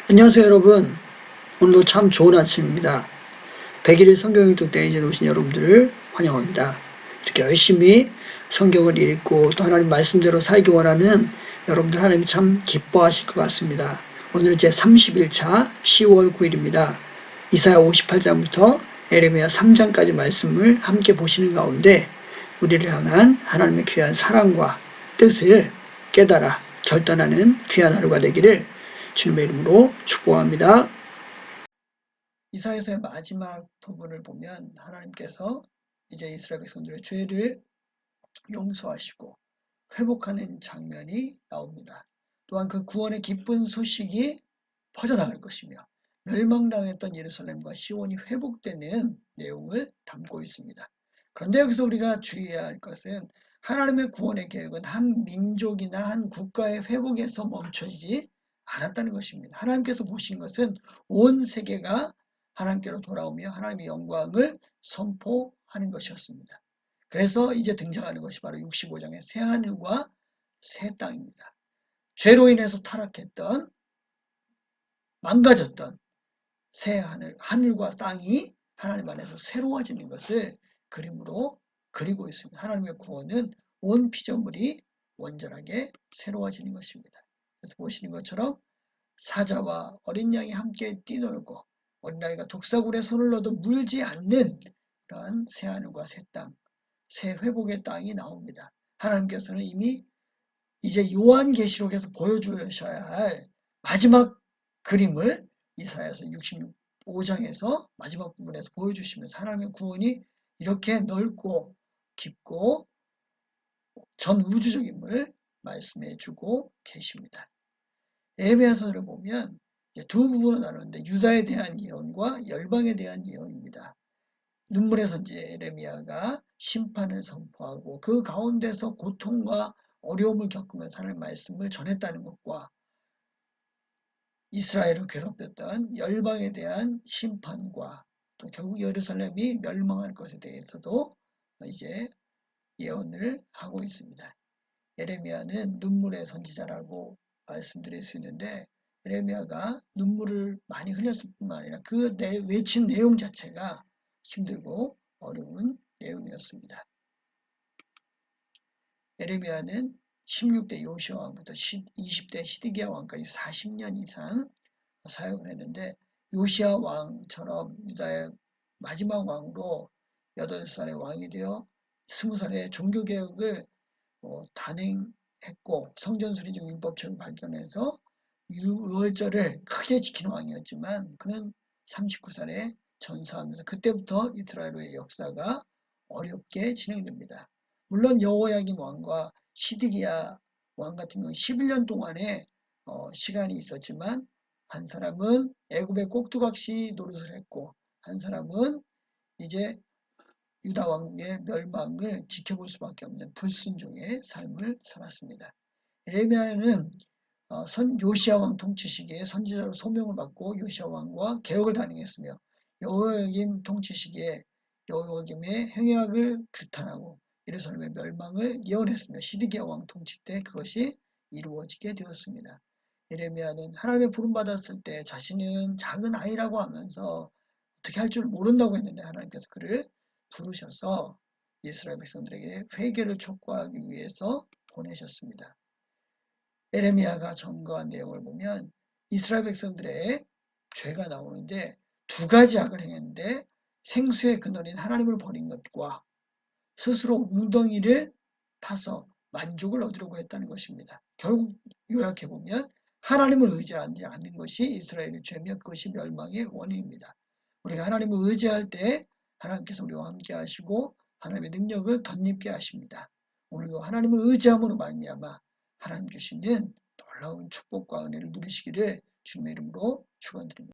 안녕하세요 여러분. 오늘도 참 좋은 아침입니다. 100일의 성경 읽기 대회에 오신 여러분들을 환영합니다. 이렇게 열심히 성경을 읽고 또 하나님 말씀대로 살기 원하는 여러분들 하나님이 참 기뻐하실 것 같습니다. 오늘은 제 31차 10월 9일입니다. 이사야 58장부터 에레미야 3장까지 말씀을 함께 보시는 가운데 우리를 향한 하나님의 귀한 사랑과 뜻을 깨달아 결단하는 귀한 하루가 되기를 주님의 이름으로 축복합니다. 이사야서의 마지막 부분을 보면 하나님께서 이제 이스라엘 백성들의 죄를 용서하시고 회복하는 장면이 나옵니다. 또한 그 구원의 기쁜 소식이 퍼져나갈 것이며 멸망당했던 예루살렘과 시온이 회복되는 내용을 담고 있습니다. 그런데 여기서 우리가 주의해야 할 것은 하나님의 구원의 계획은 한 민족이나 한 국가의 회복에서 멈춰지지 않았다는 것입니다. 하나님께서 보신 것은 온 세계가 하나님께로 돌아오며 하나님의 영광을 선포하는 것이었습니다. 그래서 이제 등장하는 것이 바로 65장의 새하늘과 새 땅입니다. 죄로 인해서 타락했던 망가졌던 새 하늘과 땅이 하나님 안에서 새로워지는 것을 그림으로 그리고 있습니다. 하나님의 구원은 온 피조물이 온전하게 새로워지는 것입니다. 그래서 보시는 것처럼 사자와 어린 양이 함께 뛰놀고 어린아이가 독사굴에 손을 넣어도 물지 않는 그런 새 하늘과 새 땅, 새 회복의 땅이 나옵니다. 하나님께서는 이미 이제 요한계시록에서 보여주셔야 할 마지막 그림을 이사야서 65장에서 마지막 부분에서 보여주시면서 하나님의 구원이 이렇게 넓고 깊고 전 우주적임을 말씀해 주고 계십니다. 에레미야서를 보면 두 부분으로 나누는데 유다에 대한 예언과 열방에 대한 예언입니다. 눈물의 선지 에레미야가 심판을 선포하고 그 가운데서 고통과 어려움을 겪으면서 하나님의 말씀을 전했다는 것과 이스라엘을 괴롭혔던 열방에 대한 심판과 또 결국 예루살렘이 멸망할 것에 대해서도 이제 예언을 하고 있습니다. 에레미야는 눈물의 선지자라고 말씀드릴 수 있는데 에레미야가 눈물을 많이 흘렸을 뿐만 아니라 그 외친 내용 자체가 힘들고 어려운 내용이었습니다. 에레미야는 16대 요시야 왕부터 20대 시드기야 왕까지 40년 이상 사역을 했는데 요시야 왕처럼 유다의 마지막 왕으로 8살의 왕이 되어 20살에 종교개혁을 단행했고 성전수리중 율법책을 발견해서 유월절을 크게 지키는 왕이었지만 그는 39살에 전사하면서 그때부터 이스라엘의 역사가 어렵게 진행됩니다. 물론 여호야김 왕과 시드기야 왕 같은 경우 11년 동안의 시간이 있었지만 한 사람은 애굽의 꼭두각시 노릇을 했고 한 사람은 이제 유다 왕국의 멸망을 지켜볼 수밖에 없는 불순종의 삶을 살았습니다. 에레미야는 요시야 왕 통치 시기에 선지자로 소명을 받고 요시야 왕과 개혁을 단행했으며 여호야김 통치 시기에 여호야김의 행악을 규탄하고 예루살렘의 멸망을 예언했으며 시드기야 왕 통치 때 그것이 이루어지게 되었습니다. 에레미야는 하나님의 부름받았을 때 자신은 작은 아이라고 하면서 어떻게 할 줄 모른다고 했는데 하나님께서 그를 부르셔서 이스라엘 백성들에게 회개를 촉구하기 위해서 보내셨습니다. 에레미야가 점거한 내용을 보면 이스라엘 백성들의 죄가 나오는데 두 가지 악을 행했는데 생수의 근원인 하나님을 버린 것과 스스로 웅덩이를 파서 만족을 얻으려고 했다는 것입니다. 결국 요약해보면 하나님을 의지하지 않는 것이 이스라엘의 죄며 그것이 멸망의 원인입니다. 우리가 하나님을 의지할 때 하나님께서 우리와 함께 하시고 하나님의 능력을 덧입게 하십니다. 오늘도 하나님을 의지함으로 말미암아 하나님 주시는 놀라운 축복과 은혜를 누리시기를 주님의 이름으로 축원드립니다.